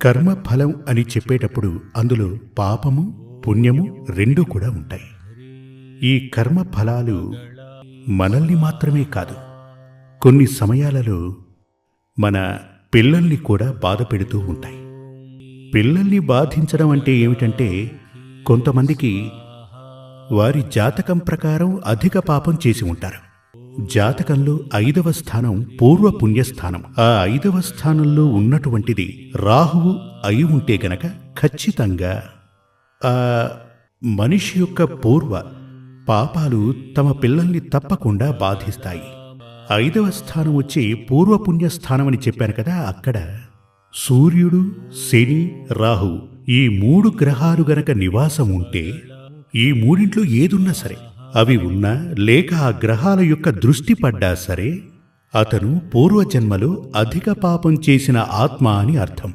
కర్మఫలం అని చెప్పేటప్పుడు అందులో పాపము పుణ్యము రెండూ కూడా ఉంటాయి. ఈ కర్మఫలాలు మనల్ని మాత్రమే కాదు, కొన్ని సమయాలలో మన పిల్లల్ని కూడా బాధ పెడుతూ ఉంటాయి. పిల్లల్ని బాధించడం అంటే ఏమిటంటే, కొంతమందికి వారి జాతకం ప్రకారం అధిక పాపం చేసి ఉంటారు. జాతకంలో 5వ స్థానం పూర్వ పుణ్యస్థానం. ఆ 5వ స్థానంలో ఉన్నటువంటిది రాహువు అయి ఉంటే గనక ఖచ్చితంగా ఆ మనిషి యొక్క పూర్వ పాపాలు తమ పిల్లల్ని తప్పకుండా బాధిస్తాయి. 5వ స్థానం వచ్చి పూర్వపుణ్యస్థానం అని చెప్పాను కదా, అక్కడ సూర్యుడు, శని, రాహు ఈ 3 గ్రహాలు గనక నివాసం ఉంటే, ఈ మూడింట్లో ఏదున్నా సరే, అవి ఉన్నా లేక ఆ గ్రహాల యొక్క దృష్టి పడ్డా సరే, అతను పూర్వజన్మలో అధిక పాపం చేసిన ఆత్మ అని అర్థం.